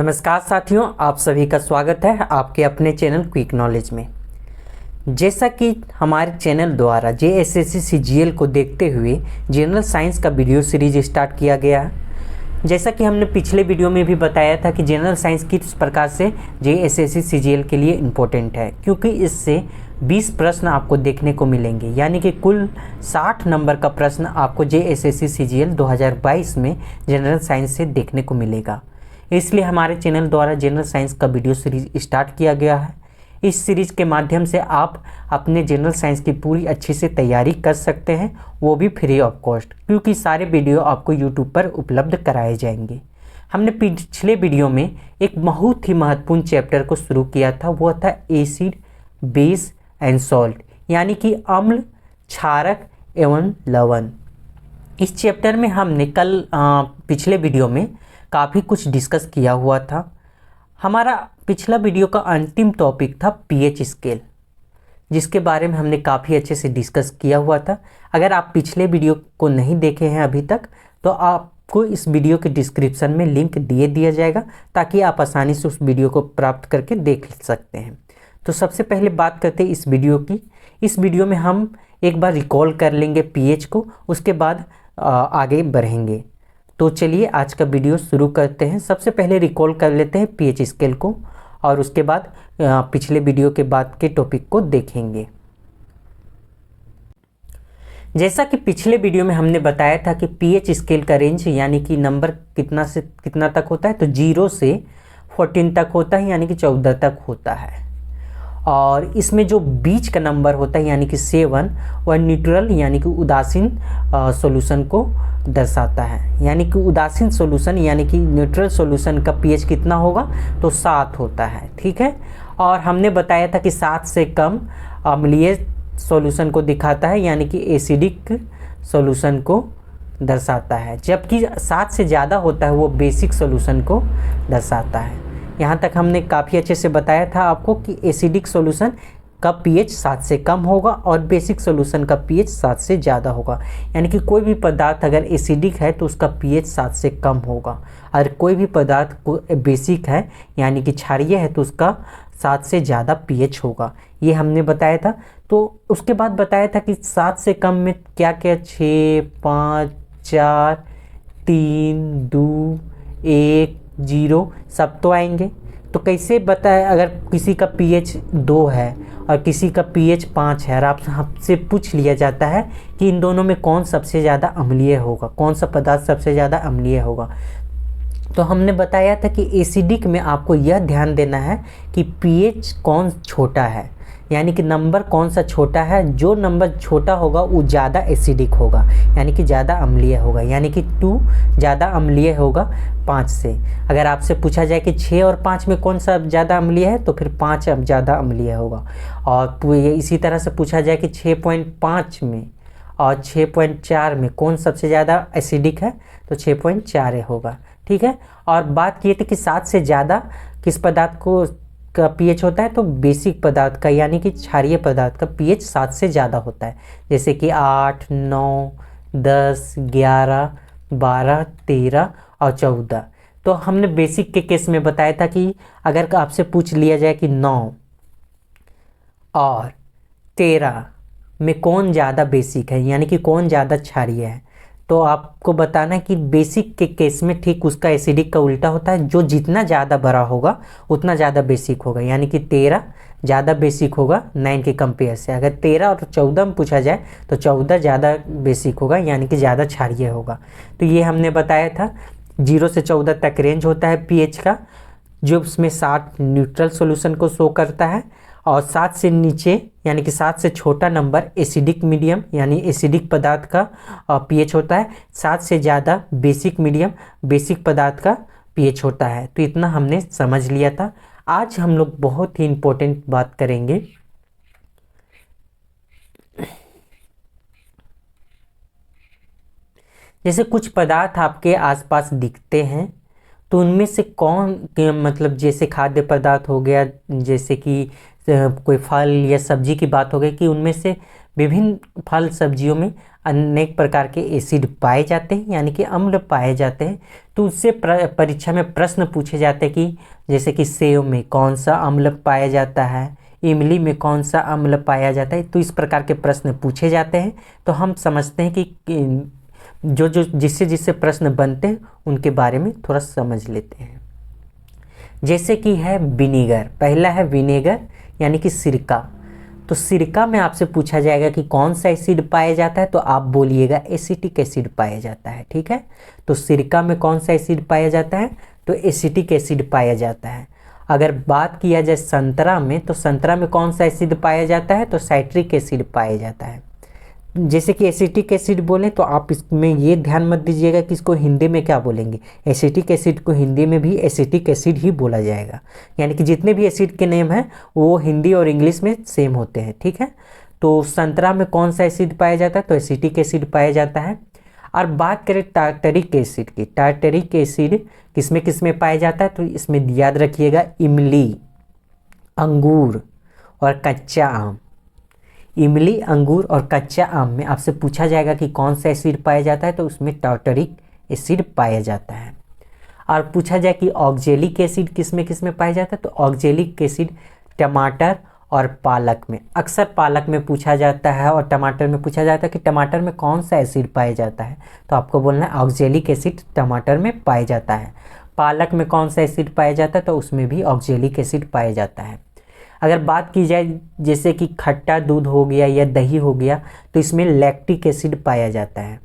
नमस्कार साथियों, आप सभी का स्वागत है आपके अपने चैनल क्विक नॉलेज में। जैसा कि हमारे चैनल द्वारा जेएसएससी सीजीएल को देखते हुए जनरल साइंस का वीडियो सीरीज स्टार्ट किया गया है। जैसा कि हमने पिछले वीडियो में भी बताया था कि जनरल साइंस किस प्रकार से जेएसएससी सीजीएल के लिए इम्पोर्टेंट है, क्योंकि इससे 20 प्रश्न आपको देखने को मिलेंगे, यानी कि कुल 60 नंबर का प्रश्न आपको जेएसएससी सीजीएल 2022 में जनरल साइंस से देखने को मिलेगा। इसलिए हमारे चैनल द्वारा जनरल साइंस का वीडियो सीरीज स्टार्ट किया गया है। इस सीरीज के माध्यम से आप अपने जनरल साइंस की पूरी अच्छी से तैयारी कर सकते हैं, वो भी फ्री ऑफ कॉस्ट, क्योंकि सारे वीडियो आपको यूट्यूब पर उपलब्ध कराए जाएंगे। हमने पिछले वीडियो में एक बहुत ही महत्वपूर्ण चैप्टर को शुरू किया था, वो था एसिड, बेस एंड सॉल्ट, यानी कि अम्ल, क्षारक एवं लवण। इस चैप्टर में हमने कल पिछले वीडियो में काफ़ी कुछ डिस्कस किया हुआ था। हमारा पिछला वीडियो का अंतिम टॉपिक था पीएच स्केल, जिसके बारे में हमने काफ़ी अच्छे से डिस्कस किया हुआ था। अगर आप पिछले वीडियो को नहीं देखे हैं अभी तक, तो आपको इस वीडियो के डिस्क्रिप्शन में लिंक दिया जाएगा, ताकि आप आसानी से उस वीडियो को प्राप्त करके देख सकते हैं। तो सबसे पहले बात करते हैं इस वीडियो की। इस वीडियो में हम एक बार रिकॉल कर लेंगे पीएच को, उसके बाद आगे बढ़ेंगे। तो चलिए आज का वीडियो शुरू करते हैं। सबसे पहले रिकॉल कर लेते हैं पीएच स्केल को, और उसके बाद पिछले वीडियो के बाद के टॉपिक को देखेंगे। जैसा कि पिछले वीडियो में हमने बताया था कि पीएच स्केल का रेंज, यानी कि नंबर कितना से कितना तक होता है, तो 0 से 14 तक होता है, यानी कि 14 तक होता है। और इसमें जो बीच का नंबर होता है, यानी कि 7, वह न्यूट्रल यानी कि उदासीन सॉल्यूशन को दर्शाता है। यानी कि उदासीन सॉल्यूशन यानी कि न्यूट्रल सॉल्यूशन का पीएच कितना होगा, तो 7 होता है। ठीक है। और हमने बताया था कि 7 से कम अम्लीय सॉल्यूशन को दिखाता है, यानी कि एसिडिक सॉल्यूशन को दर्शाता है, जबकि 7 से ज़्यादा होता है वो बेसिक सॉल्यूशन को दर्शाता है। यहाँ तक हमने काफ़ी अच्छे से बताया था आपको कि एसिडिक सॉल्यूशन का पीएच 7 से कम होगा और बेसिक सॉल्यूशन का पीएच 7 से ज़्यादा होगा। यानी कि कोई भी पदार्थ अगर एसिडिक है तो उसका पीएच 7 से कम होगा, और कोई भी पदार्थ को बेसिक है यानी कि क्षारीय है तो उसका 7 से ज़्यादा पीएच होगा। ये हमने बताया था। तो उसके बाद बताया था कि 7 से कम में क्या क्या, 6, 5, 4, 3, 2, 1, 0 सब तो आएंगे। तो कैसे बताए, अगर किसी का पीएच 2 है और किसी का पीएच 5 है, और आपसे पूछ लिया जाता है कि इन दोनों में कौन सबसे ज़्यादा अम्लीय होगा, कौन सा पदार्थ सबसे ज़्यादा अम्लीय होगा, तो हमने बताया था कि एसिडिक में आपको यह ध्यान देना है कि पीएच कौन छोटा है, यानी कि नंबर कौन सा छोटा है। जो नंबर छोटा होगा वो ज़्यादा एसिडिक होगा, यानी कि ज़्यादा अम्लीय होगा, यानी कि 2 ज़्यादा अम्लीय होगा 5 से। अगर आपसे पूछा जाए कि 6 और 5 में कौन सा ज़्यादा अम्लीय है, तो फिर 5 अब ज़्यादा अम्लीय होगा। और इसी तरह से पूछा जाए कि 6.5 में और 6.4 में कौन सबसे ज़्यादा एसिडिक है, तो 6.4 होगा। ठीक है। और बात की थी कि 7 से ज़्यादा किस पदार्थ को का पीएच होता है, तो बेसिक पदार्थ का, यानी कि क्षारीय पदार्थ का पीएच 7 से ज़्यादा होता है, जैसे कि 8, 9, 10, 11, 12, 13 और 14। तो हमने बेसिक के केस में बताया था कि अगर आपसे पूछ लिया जाए कि 9 और 13 में कौन ज़्यादा बेसिक है, यानी कि कौन ज़्यादा क्षारीय है, तो आपको बताना है कि बेसिक के केस में ठीक उसका एसिडिक का उल्टा होता है। जो जितना ज़्यादा बड़ा होगा उतना ज़्यादा बेसिक होगा, यानी कि 13 ज़्यादा बेसिक होगा 9 के कंपेयर से। अगर 13 और 14 में पूछा जाए तो 14 ज़्यादा बेसिक होगा, यानी कि ज़्यादा क्षारीय होगा। तो ये हमने बताया था। 0 से 14 तक रेंज होता है पीएच का, जो उसमें 7 न्यूट्रल सॉल्यूशन को शो करता है, और 7 से नीचे यानी कि 7 से छोटा नंबर एसिडिक मीडियम यानी एसिडिक पदार्थ का पीएच होता है। 7 से ज़्यादा बेसिक मीडियम बेसिक पदार्थ का पीएच होता है। तो इतना हमने समझ लिया था। आज हम लोग बहुत ही इम्पोर्टेंट बात करेंगे, जैसे कुछ पदार्थ आपके आसपास दिखते हैं, तो उनमें से कौन, मतलब जैसे खाद्य पदार्थ हो गया, जैसे कि कोई फल या सब्जी की बात हो गई कि उनमें से विभिन्न फल सब्जियों में अनेक प्रकार के एसिड पाए जाते हैं, यानी कि अम्ल पाए जाते हैं। तो उससे परीक्षा में प्रश्न पूछे जाते हैं कि जैसे कि सेव में कौन सा अम्ल पाया जाता है, इमली में कौन सा अम्ल पाया जाता है। तो इस प्रकार के प्रश्न पूछे जाते हैं। तो हम समझते हैं कि जो जो जिससे जिससे प्रश्न बनते हैं उनके बारे में थोड़ा समझ लेते हैं। जैसे कि है विनेगर, पहला है विनेगर यानी कि सिरका। तो सिरका में आपसे पूछा जाएगा कि कौन सा एसिड पाया जाता है, तो आप बोलिएगा एसिटिक एसिड पाया जाता है। ठीक है, तो सिरका में कौन सा एसिड पाया जाता है, तो एसिटिक एसिड पाया जाता है। अगर बात किया जाए संतरा में, तो संतरा में कौन सा एसिड पाया जाता है, तो साइट्रिक एसिड पाया जाता है। जैसे कि एसिटिक एसिड बोले तो आप इसमें ये ध्यान मत दीजिएगा कि इसको हिंदी में क्या बोलेंगे। एसिटिक एसिड को हिंदी में भी एसिटिक एसिड ही बोला जाएगा, यानी कि जितने भी एसिड के नेम हैं वो हिंदी और इंग्लिश में सेम होते हैं। ठीक है, तो संतरा में कौन सा एसिड पाया जाता है, तो एसिटिक एसिड पाया जाता है। और बात करें टार्टरिक एसिड की, टार्टरिक एसिड किस में पाया जाता है, तो इसमें याद रखिएगा इमली, अंगूर और कच्चा आम। इमली, अंगूर और कच्चा आम में आपसे पूछा जाएगा कि कौन सा एसिड पाया जाता है, तो उसमें टार्टरिक एसिड पाया जाता है। और पूछा जाए कि ऑक्जेलिक एसिड किस में पाया जाता है, तो ऑक्जेलिक एसिड टमाटर और पालक में, अक्सर पालक में पूछा जाता है और टमाटर में पूछा जाता है कि टमाटर में कौन सा एसिड पाया जाता है, तो आपको बोलना है ऑक्जेलिक एसिड टमाटर में पाया जाता है। पालक में कौन सा एसिड पाया जाता है, तो उसमें भी ऑक्जेलिक एसिड पाया जाता है। अगर बात की जाए जैसे कि खट्टा दूध हो गया या दही हो गया, तो इसमें लैक्टिक एसिड पाया जाता है।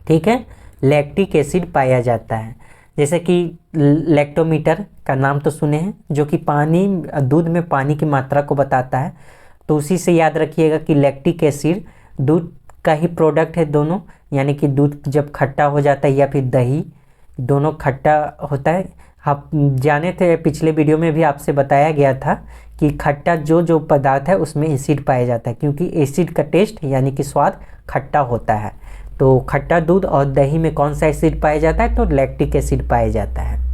ठीक है, लैक्टिक एसिड पाया जाता है। जैसे कि लैक्टोमीटर का नाम तो सुने हैं, जो कि दूध में पानी की मात्रा को बताता है। तो उसी से याद रखिएगा कि लैक्टिक एसिड दूध का ही प्रोडक्ट है दोनों, यानी कि दूध जब खट्टा हो जाता है या फिर दही दोनों खट्टा होता है। आप जाने थे पिछले वीडियो में भी आपसे बताया गया था कि खट्टा जो पदार्थ है उसमें एसिड पाया जाता है, क्योंकि एसिड का टेस्ट यानी कि स्वाद खट्टा होता है। तो खट्टा दूध और दही में कौन सा एसिड पाया जाता है, तो लैक्टिक एसिड पाया जाता है।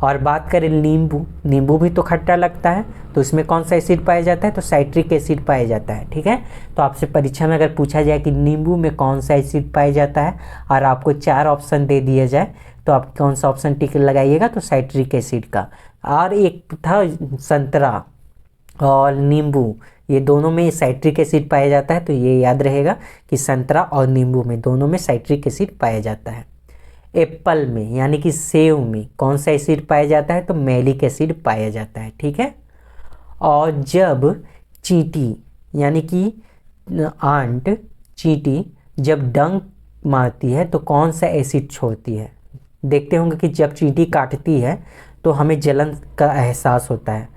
और बात करें नींबू भी तो खट्टा लगता है, तो इसमें कौन सा एसिड पाया जाता है, तो साइट्रिक एसिड पाया जाता है। ठीक है, तो आपसे परीक्षा में अगर पूछा जाए कि नींबू में कौन सा एसिड पाया जाता है और आपको 4 ऑप्शन दे दिया जाए, तो आप कौन सा ऑप्शन टिक लगाइएगा, तो साइट्रिक एसिड का। और एक था संतरा और नींबू, ये दोनों में साइट्रिक एसिड पाया जाता है। तो ये याद रहेगा कि संतरा और नींबू में दोनों में साइट्रिक एसिड पाया जाता है। एप्पल में यानी कि सेव में कौन सा एसिड पाया जाता है, तो मैलिक एसिड पाया जाता है। ठीक है, और जब चींटी यानी कि आंट चींटी जब डंक मारती है तो कौन सा एसिड छोड़ती है। देखते होंगे कि जब चींटी काटती है तो हमें जलन का एहसास होता है,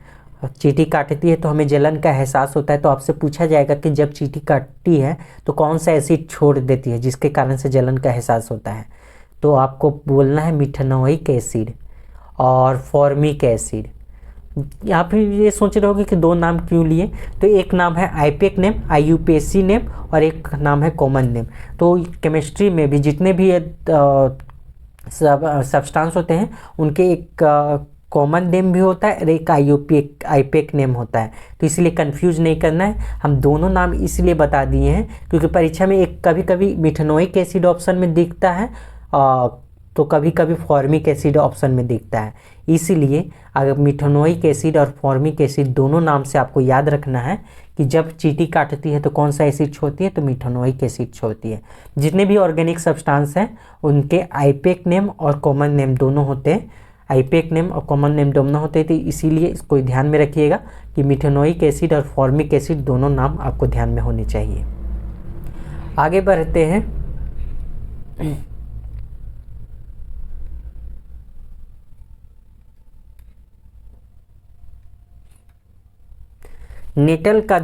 चींटी काटती है तो हमें जलन का एहसास होता है। तो आपसे पूछा जाएगा कि जब चींटी काटती है तो कौन सा एसिड छोड़ देती है जिसके कारण से जलन का एहसास होता है, तो आपको बोलना है मिथेनोइक एसिड और फॉर्मिक एसिड। यहाँ पे ये सोच रहे होगे कि 2 नाम क्यों लिए, तो एक नाम है आईपेक नेम, IUPAC नेम, और एक नाम है कॉमन नेम। तो केमिस्ट्री में भी जितने भी सब्सटेंस होते हैं उनके एक कॉमन नेम भी होता है और एक आईपेक नेम होता है। तो इसलिए कंफ्यूज नहीं करना है, हम दोनों नाम इसलिए बता दिए हैं क्योंकि परीक्षा में एक कभी कभी मिथेनोइक एसिड ऑप्शन में दिखता है तो कभी कभी फॉर्मिक एसिड ऑप्शन में दिखता है। इसीलिए अगर मिथेनोइक एसिड और फॉर्मिक एसिड दोनों नाम से आपको याद रखना है कि जब चींटी काटती है तो कौन सा एसिड छोड़ती है, तो मिथेनोइक एसिड छोड़ती है। जितने भी ऑर्गेनिक सब्सटेंस हैं उनके आईपेक नेम और कॉमन नेम दोनों होते हैं, आईपेक नेम और कॉमन नेम दोनों होते हैं। तो इसीलिए इसको ध्यान में रखिएगा कि मिथेनोइक एसिड और फॉर्मिक एसिड दोनों नाम आपको ध्यान में होने चाहिए। आगे बढ़ते हैं। नेटल का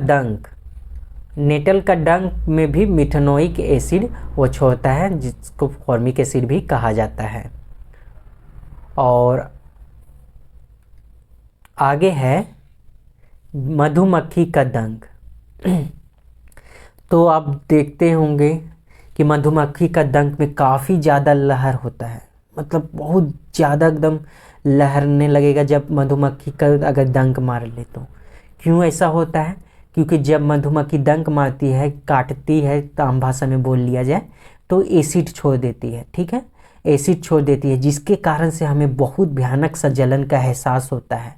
डंक में भी मिथेनोइक एसिड वो छोड़ता है जिसको फॉर्मिक एसिड भी कहा जाता है। और आगे है मधुमक्खी का डंक। तो आप देखते होंगे कि मधुमक्खी का डंक में काफ़ी ज़्यादा लहर होता है, मतलब बहुत ज़्यादा एकदम लहरने लगेगा जब मधुमक्खी का अगर डंक मार ले तो। क्यों ऐसा होता है? क्योंकि जब मधुमक्खी डंक मारती है, काटती है, तो आम भाषा में बोल लिया जाए तो एसिड छोड़ देती है, ठीक है, एसिड छोड़ देती है, जिसके कारण से हमें बहुत भयानक सा जलन का एहसास होता है।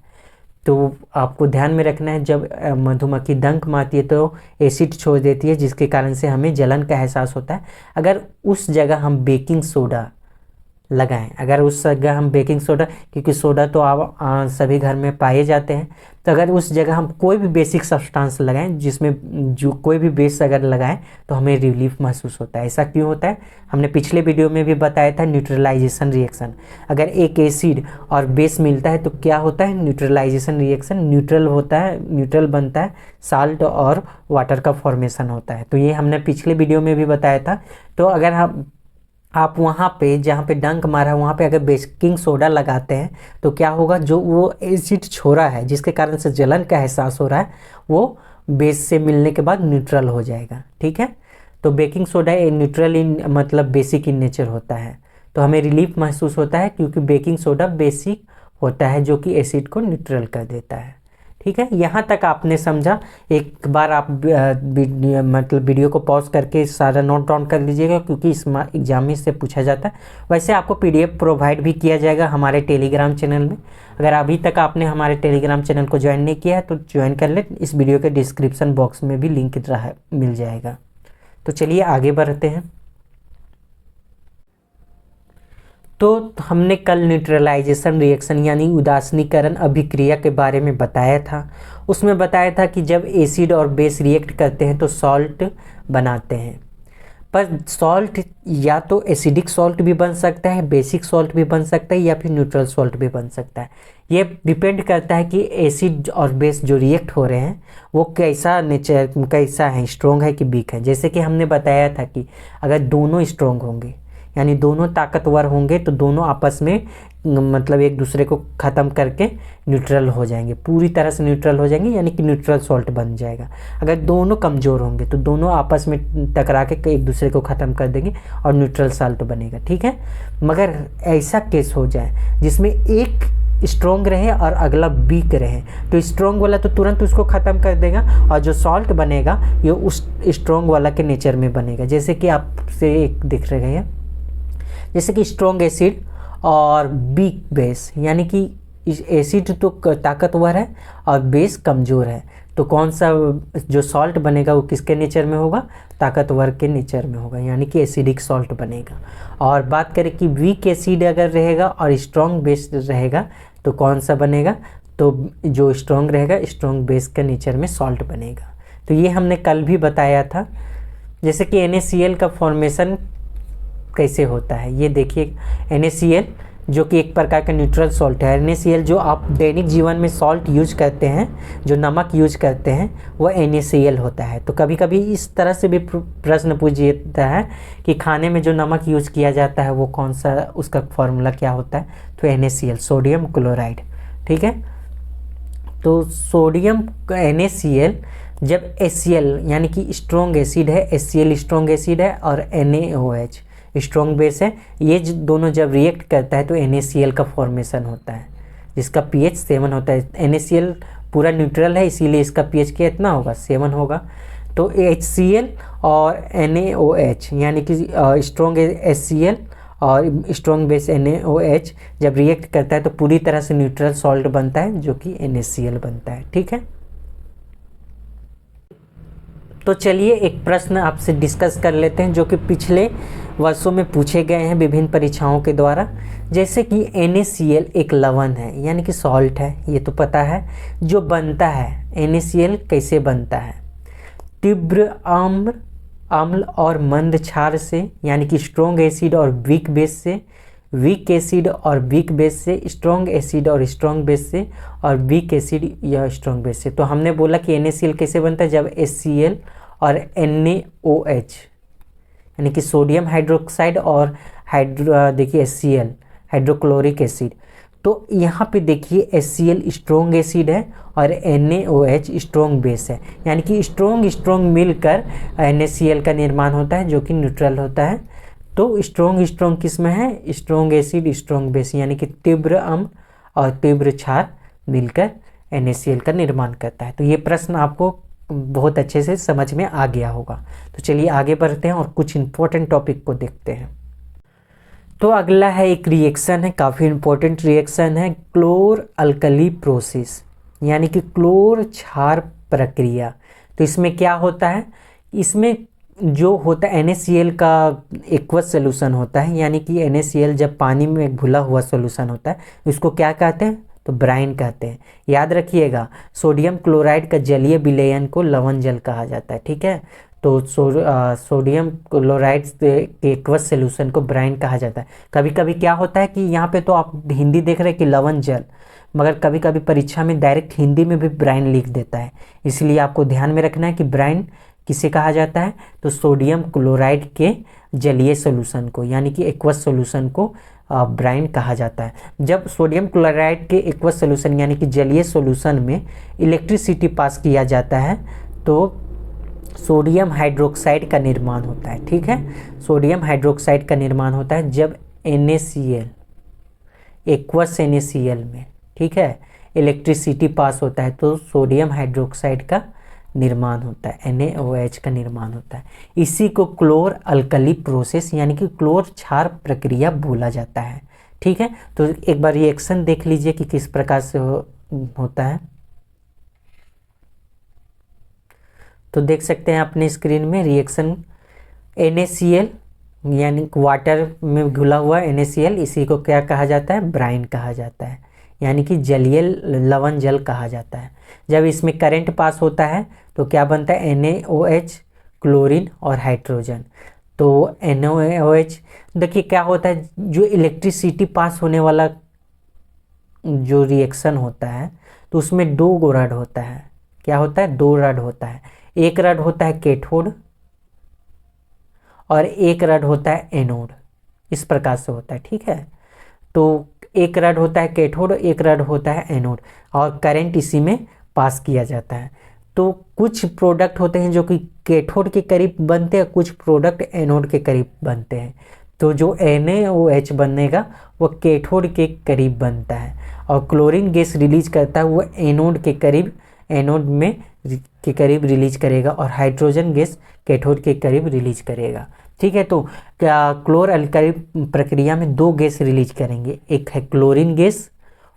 तो आपको ध्यान में रखना है, जब मधुमक्खी डंक मारती है तो एसिड छोड़ देती है, जिसके कारण से हमें जलन का एहसास होता है। अगर उस जगह हम बेकिंग सोडा लगाएं, अगर उस जगह हम बेकिंग सोडा, क्योंकि सोडा तो आप सभी घर में पाए जाते हैं, तो अगर उस जगह हम कोई भी बेसिक सब्सटेंस लगाएं, जिसमें जो कोई भी बेस अगर लगाएं, तो हमें रिलीफ महसूस होता है। ऐसा क्यों होता है? हमने पिछले वीडियो में भी बताया था, न्यूट्रलाइजेशन रिएक्शन। अगर एक एसिड और बेस मिलता है तो क्या होता है? न्यूट्रलाइजेशन रिएक्शन, न्यूट्रल होता है, न्यूट्रल बनता है, साल्ट और वाटर का फॉर्मेशन होता है। तो ये हमने पिछले वीडियो में भी बताया था। तो अगर आप वहाँ पे जहाँ पे डंक मारा है वहाँ पे अगर बेकिंग सोडा लगाते हैं तो क्या होगा? जो वो एसिड छोड़ा है, जिसके कारण से जलन का एहसास हो रहा है, वो बेस से मिलने के बाद न्यूट्रल हो जाएगा, ठीक है। तो बेकिंग सोडा न्यूट्रल इन मतलब बेसिक इन नेचर होता है, तो हमें रिलीफ महसूस होता है, क्योंकि बेकिंग सोडा बेसिक होता है जो कि एसिड को न्यूट्रल कर देता है, ठीक है। यहाँ तक आपने समझा। एक बार आप मतलब वीडियो को पॉज करके सारा नोट डाउन कर लीजिएगा, क्योंकि इस एग्जाम में से पूछा जाता है। वैसे आपको PDF प्रोवाइड भी किया जाएगा हमारे टेलीग्राम चैनल में। अगर अभी तक आपने हमारे टेलीग्राम चैनल को ज्वाइन नहीं किया है तो ज्वाइन कर ले, इस वीडियो के डिस्क्रिप्शन बॉक्स में भी लिंक मिल जाएगा। तो चलिए आगे बढ़ते हैं। तो हमने कल न्यूट्रलाइजेशन रिएक्शन यानी उदासीनीकरण अभिक्रिया के बारे में बताया था। उसमें बताया था कि जब एसिड और बेस रिएक्ट करते हैं तो सॉल्ट बनाते हैं। पर सॉल्ट या तो एसिडिक सॉल्ट भी बन सकता है, बेसिक सॉल्ट भी बन सकता है, या फिर न्यूट्रल सॉल्ट भी बन सकता है। ये डिपेंड करता है कि एसिड और बेस जो रिएक्ट हो रहे हैं वो कैसा नेचर, कैसा है, स्ट्रॉन्ग है कि वीक है। जैसे कि हमने बताया था कि अगर दोनों स्ट्रॉन्ग होंगे यानी दोनों ताकतवर होंगे तो दोनों आपस में मतलब एक दूसरे को ख़त्म करके न्यूट्रल हो जाएंगे, पूरी तरह से न्यूट्रल हो जाएंगे, यानी कि न्यूट्रल सॉल्ट बन जाएगा। अगर दोनों कमज़ोर होंगे तो दोनों आपस में टकरा के एक दूसरे को ख़त्म कर देंगे और न्यूट्रल सॉल्ट बनेगा, ठीक है। मगर ऐसा केस हो जाए जिसमें एक स्ट्रॉन्ग रहे और अगला वीक रहे, तो स्ट्रॉन्ग वाला तो तुरंत उसको ख़त्म कर देगा और जो सॉल्ट बनेगा ये उस स्ट्रॉन्ग वाला के नेचर में बनेगा। जैसे कि आपसे एक दिख रहे हैं, जैसे कि स्ट्रॉन्ग एसिड और वीक बेस, यानी कि एसिड तो ताकतवर है और बेस कमज़ोर है, तो कौन सा जो सॉल्ट बनेगा वो किसके नेचर में होगा? ताकतवर के नेचर में होगा, यानी कि एसिडिक सॉल्ट बनेगा। और बात करें कि वीक एसिड अगर रहेगा और स्ट्रॉन्ग बेस रहेगा तो कौन सा बनेगा? तो जो स्ट्रॉन्ग रहेगा स्ट्रॉन्ग बेस के नेचर में सॉल्ट बनेगा। तो ये हमने कल भी बताया था। जैसे कि NaCl का फॉर्मेशन कैसे होता है, ये देखिए। NaCl जो कि एक प्रकार का न्यूट्रल सॉल्ट है। NaCl जो आप दैनिक जीवन में सॉल्ट यूज करते हैं, जो नमक यूज करते हैं, वो NaCl होता है। तो कभी कभी इस तरह से भी प्रश्न पूछ जाता है कि खाने में जो नमक यूज किया जाता है वो कौन सा, उसका फॉर्मूला क्या होता है? तो NaCl, सोडियम क्लोराइड, ठीक है। तो सोडियम NaCl जब HCl यानी कि स्ट्रॉन्ग एसिड है, HCl स्ट्रॉन्ग एसिड है और NaOH स्ट्रॉन्ग बेस है, ये दोनों जब रिएक्ट करता है तो NaCl का फॉर्मेशन होता है, जिसका pH 7 होता है। NaCl पूरा न्यूट्रल है, इसीलिए इसका pH कितना होगा? 7 होगा। तो HCl और NaOH यानी कि स्ट्रॉन्ग HCl और स्ट्रॉन्ग बेस NaOH जब रिएक्ट करता है तो पूरी तरह से न्यूट्रल सॉल्ट बनता है, जो कि NaCl बनता है, ठीक है। तो चलिए एक प्रश्न आपसे डिस्कस कर लेते हैं जो कि पिछले वर्षों में पूछे गए हैं विभिन्न परीक्षाओं के द्वारा। जैसे कि NaCl एक लवण है, यानी कि सॉल्ट है, ये तो पता है। जो बनता है NaCl कैसे बनता है? तीव्र अम्ल और मंद क्षार से, यानी कि स्ट्रॉन्ग एसिड और वीक बेस से, वीक एसिड और वीक बेस से, स्ट्रॉन्ग एसिड और स्ट्रॉन्ग बेस से, और वीक एसिड या स्ट्रॉन्ग बेस से। तो हमने बोला कि NaCl कैसे बनता है? जब HCl और NaOH यानी कि सोडियम हाइड्रोक्साइड और देखिए HCl हाइड्रोक्लोरिक एसिड। तो यहाँ पे देखिए HCl स्ट्रॉन्ग एसिड है और NaOH स्ट्रॉन्ग बेस है, यानी कि स्ट्रॉन्ग मिलकर NaCl का निर्माण होता है, जो कि न्यूट्रल होता है। तो स्ट्रॉन्ग किस में है? स्ट्रॉन्ग एसिड स्ट्रॉन्ग बेस, यानी कि तीव्र अम्ल और तीव्र क्षार मिलकर NaCl का निर्माण करता है। तो ये प्रश्न आपको बहुत अच्छे से समझ में आ गया होगा। तो चलिए आगे बढ़ते हैं और कुछ इंपॉर्टेंट टॉपिक को देखते हैं। तो अगला है एक रिएक्शन है, काफ़ी इंपॉर्टेंट रिएक्शन है, क्लोर अल्कली प्रोसेस, यानी कि क्लोर क्षार प्रक्रिया। तो इसमें क्या होता है, इसमें जो होता है NaCl का एक्वस सोल्यूशन होता है, यानी कि NaCl जब पानी में घुला हुआ सोल्यूशन होता है इसको क्या कहते हैं, तो ब्राइन कहते हैं। याद रखिएगा, सोडियम क्लोराइड का जलीय विलयन को लवण जल कहा जाता है। ठीक है, तो सोडियम क्लोराइड के एक्वस सोल्यूशन को ब्राइन कहा जाता है। कभी कभी क्या होता है कि यहाँ पे तो आप हिंदी देख रहे हैं कि लवण जल, मगर कभी कभी परीक्षा में डायरेक्ट हिंदी में भी ब्राइन लिख देता है, इसलिए आपको ध्यान में रखना है कि ब्राइन किसे कहा जाता है, तो सोडियम क्लोराइड के जलीय सॉल्यूशन को, यानी कि एक्वस सॉल्यूशन को ब्राइन कहा जाता है। जब सोडियम क्लोराइड के एक्वस सॉल्यूशन यानी कि जलीय सॉल्यूशन में इलेक्ट्रिसिटी पास किया जाता है तो सोडियम हाइड्रोक्साइड का निर्माण होता है। ठीक है, सोडियम हाइड्रोक्साइड का निर्माण होता है जब NaCl एक्वस NaCl में, ठीक है, इलेक्ट्रिसिटी पास होता है तो सोडियम हाइड्रोक्साइड का निर्माण होता है, NaOH का निर्माण होता है। इसी को क्लोर अल्कली प्रोसेस यानी कि क्लोर क्षार प्रक्रिया बोला जाता है। ठीक है, तो एक बार रिएक्शन देख लीजिए कि किस प्रकार से होता है। तो देख सकते हैं अपने स्क्रीन में रिएक्शन NaCl यानी वाटर में घुला हुआ NaCl, इसी को क्या कहा जाता है, ब्राइन कहा जाता है, यानी कि जलीय लवण जल कहा जाता है। जब इसमें करंट पास होता है तो क्या बनता है, NaOH, क्लोरीन और हाइड्रोजन। तो NaOH देखिए क्या होता है, जो इलेक्ट्रिसिटी पास होने वाला जो रिएक्शन होता है तो उसमें दो रड होता है। क्या होता है, दो रड होता है। एक रड होता है कैथोड और एक रड होता है एनोड, इस प्रकार से होता है। ठीक है, तो एक रड होता है कैथोड, एक रड होता है एनोड और करंट इसी में पास किया जाता है। तो कुछ प्रोडक्ट होते हैं जो कि कैथोड के करीब बनते हैं, कुछ प्रोडक्ट एनोड के करीब बनते हैं। तो जो NaOH बनेगा वो कैथोड के करीब बनता है और क्लोरीन गैस रिलीज करता है वो एनोड के करीब, एनोड में के करीब रिलीज करेगा और हाइड्रोजन गैस कैथोड के करीब रिलीज करेगा। ठीक है, तो क्या क्लोर अल्कली प्रक्रिया में दो गैस रिलीज करेंगे, एक है क्लोरीन गैस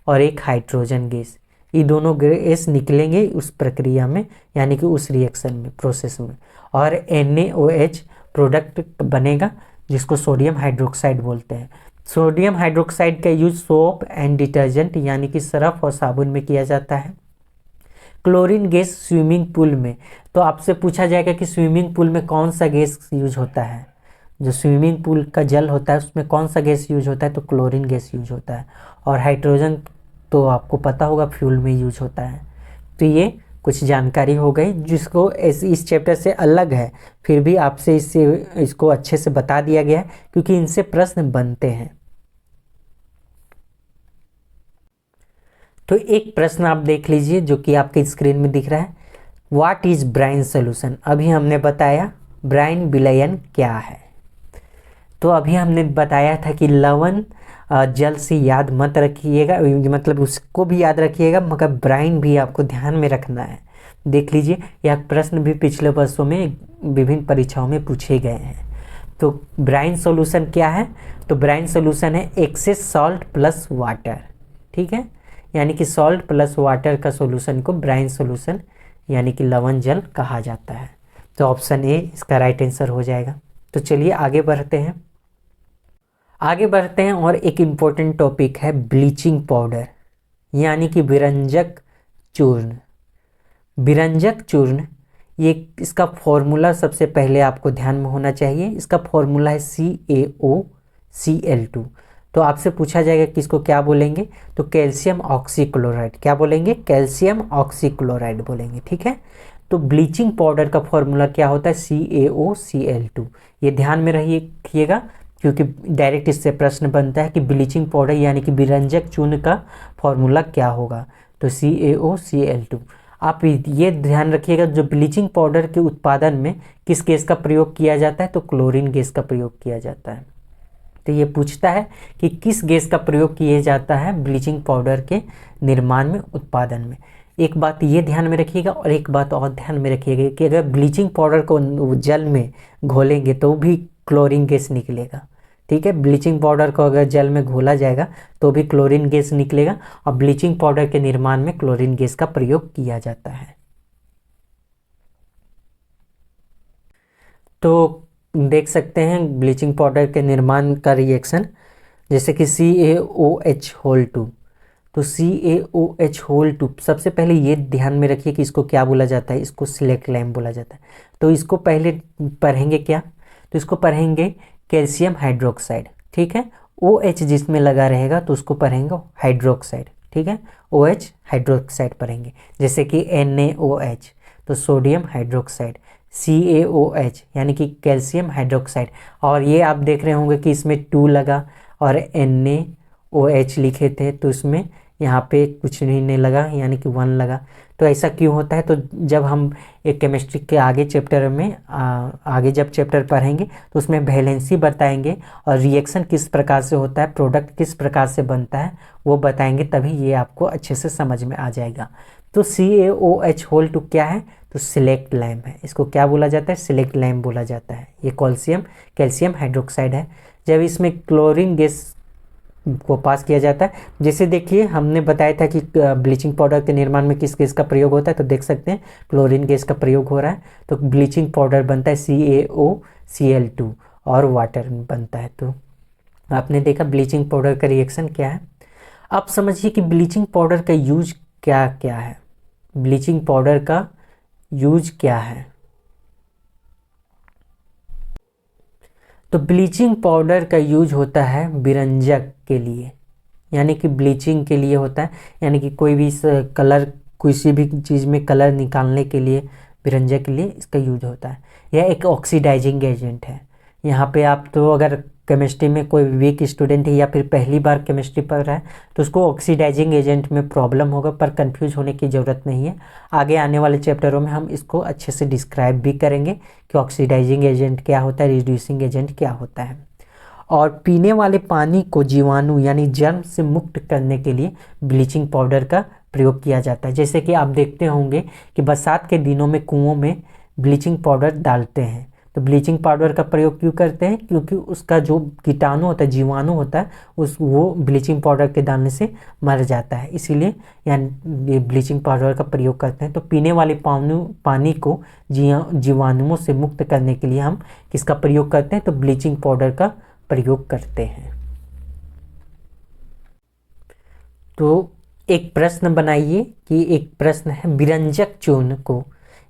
और एक हाइड्रोजन गैस। ये दोनों गैस निकलेंगे उस प्रक्रिया में, यानी कि उस रिएक्शन में, प्रोसेस में, और NaOH प्रोडक्ट बनेगा जिसको सोडियम हाइड्रोक्साइड बोलते हैं। सोडियम हाइड्रोक्साइड का यूज सोप एंड डिटर्जेंट यानी कि सरफ और साबुन में किया जाता है। क्लोरीन गैस स्विमिंग पूल में, तो आपसे पूछा जाएगा कि स्विमिंग पूल में कौन सा गैस यूज होता है, जो स्विमिंग पूल का जल होता है उसमें कौन सा गैस यूज होता है, तो क्लोरीन गैस यूज होता है। और हाइड्रोजन तो आपको पता होगा फ्यूल में यूज होता है। तो ये कुछ जानकारी हो गई जिसको इस चैप्टर से अलग है, फिर भी आपसे इसको अच्छे से बता दिया गया है क्योंकि इनसे प्रश्न बनते हैं। तो एक प्रश्न आप देख लीजिए जो कि आपके स्क्रीन में दिख रहा है, व्हाट इज ब्राइन सोल्यूशन। अभी हमने बताया ब्राइन विलयन क्या है, तो अभी हमने बताया था कि लवण जल से याद मत रखिएगा, मतलब उसको भी याद रखिएगा मगर ब्राइन भी आपको ध्यान में रखना है। देख लीजिए यह प्रश्न भी पिछले वर्षों में विभिन्न परीक्षाओं में पूछे गए हैं। तो ब्राइन सॉल्यूशन क्या है, तो ब्राइन सॉल्यूशन है एक्सेस सॉल्ट प्लस वाटर। ठीक है, यानी कि सॉल्ट प्लस वाटर का सॉल्यूशन को ब्राइन सॉल्यूशन यानी कि लवण जल कहा जाता है। तो ऑप्शन ए इसका राइट आंसर हो जाएगा। तो चलिए आगे बढ़ते हैं, और एक इम्पोर्टेंट टॉपिक है ब्लीचिंग पाउडर यानी कि विरंजक चूर्ण। विरंजक चूर्ण, ये इसका फॉर्मूला सबसे पहले आपको ध्यान में होना चाहिए। इसका फॉर्मूला है CaOCl2। तो आपसे पूछा जाएगा कि इसको क्या बोलेंगे, तो कैल्शियम ऑक्सीक्लोराइड। क्या बोलेंगे, कैल्शियम ऑक्सीक्लोराइड बोलेंगे। ठीक है, तो ब्लीचिंग पाउडर का फॉर्मूला क्या होता है, CaOCl2। ये ध्यान में रखिएगा क्योंकि डायरेक्ट इससे प्रश्न बनता है कि ब्लीचिंग पाउडर यानी कि विरंजक चूर्ण का फॉर्मूला क्या होगा, तो CaOCl2। आप ये ध्यान रखिएगा जो ब्लीचिंग पाउडर के उत्पादन में किस गैस का प्रयोग किया जाता है, तो क्लोरीन गैस का प्रयोग किया जाता है। तो ये पूछता है कि किस गैस का प्रयोग किया जाता है ब्लीचिंग पाउडर के निर्माण में, उत्पादन में। एक बात ये ध्यान में रखिएगा और एक बात और ध्यान में रखिएगा कि अगर ब्लीचिंग पाउडर को जल में घोलेंगे तो भी क्लोरीन गैस निकलेगा। ठीक है, ब्लीचिंग पाउडर को अगर जल में घोला जाएगा तो भी क्लोरीन गैस निकलेगा और ब्लीचिंग पाउडर के निर्माण में क्लोरीन गैस का प्रयोग किया जाता है। तो देख सकते हैं ब्लीचिंग पाउडर के निर्माण का रिएक्शन, जैसे कि CaOH2। तो CaOH2 सबसे पहले ये ध्यान में रखिए कि इसको क्या बोला जाता है, इसको सिलेक्ट लैम्प बोला जाता है। तो इसको पहले पढ़ेंगे क्या, तो इसको पढ़ेंगे कैल्शियम हाइड्रोक्साइड। ठीक है, OH जिसमें लगा रहेगा तो उसको पढ़ेंगे हाइड्रोक्साइड। ठीक है, OH हाइड्रोक्साइड पढ़ेंगे, जैसे कि NaOH तो सोडियम हाइड्रोक्साइड, CaOH यानी कि कैल्शियम हाइड्रोक्साइड। और ये आप देख रहे होंगे कि इसमें 2 लगा और NaOH लिखे थे तो इसमें यहाँ पे कुछ नहीं लगा यानी कि 1 लगा। तो ऐसा क्यों होता है, तो जब हम एक केमिस्ट्री के आगे चैप्टर में आगे जब चैप्टर पढ़ेंगे तो उसमें वैलेंसी बताएंगे और रिएक्शन किस प्रकार से होता है, प्रोडक्ट किस प्रकार से बनता है वो बताएंगे, तभी ये आपको अच्छे से समझ में आ जाएगा। तो CaOH2 क्या है, तो सिलेक्ट लैम्प है। इसको क्या बोला जाता है, सिलेक्ट लैम्प बोला जाता है। ये कैल्शियम हाइड्रोक्साइड है। जब इसमें क्लोरीन गैस को पास किया जाता है, जैसे देखिए हमने बताया था कि ब्लीचिंग पाउडर के निर्माण में किस गैस का प्रयोग होता है, तो देख सकते हैं क्लोरीन गैस का प्रयोग हो रहा है। तो ब्लीचिंग पाउडर बनता है CaOCl2 और वाटर बनता है। तो आपने देखा ब्लीचिंग पाउडर का रिएक्शन क्या है। अब समझिए कि ब्लीचिंग पाउडर का यूज क्या क्या है, ब्लीचिंग पाउडर का यूज क्या है। तो ब्लीचिंग पाउडर का यूज होता है विरंजक के लिए, यानी कि ब्लीचिंग के लिए होता है, यानी कि कोई भी कलर, किसी भी चीज़ में कलर निकालने के लिए, विरंजक के लिए इसका यूज होता है। यह एक ऑक्सीडाइजिंग एजेंट है। यहाँ पे आप तो अगर केमिस्ट्री में कोई वीक स्टूडेंट है या फिर पहली बार केमिस्ट्री पढ़ रहा है तो उसको ऑक्सीडाइजिंग एजेंट में प्रॉब्लम होगा, पर कंफ्यूज होने की ज़रूरत नहीं है। आगे आने वाले चैप्टरों में हम इसको अच्छे से डिस्क्राइब भी करेंगे कि ऑक्सीडाइजिंग एजेंट क्या होता है, रिड्यूसिंग एजेंट क्या होता है। और पीने वाले पानी को जीवाणु यानी जर्म से मुक्त करने के लिए ब्लीचिंग पाउडर का प्रयोग किया जाता है। जैसे कि आप देखते होंगे कि बरसात के दिनों में कुओं में ब्लीचिंग पाउडर डालते हैं। तो ब्लीचिंग पाउडर का प्रयोग क्यों करते हैं, क्योंकि उसका जो कीटाणु होता है, जीवाणु होता है, वो ब्लीचिंग पाउडर के डालने से मर जाता है, इसीलिए यानी ब्लीचिंग पाउडर का प्रयोग करते हैं। तो पीने वाले पानी को जीवाणुओं से मुक्त करने के लिए हम किसका प्रयोग करते हैं, तो ब्लीचिंग पाउडर का प्रयोग करते हैं। तो एक प्रश्न बनाइए कि एक प्रश्न है, विरंजक चूर्ण को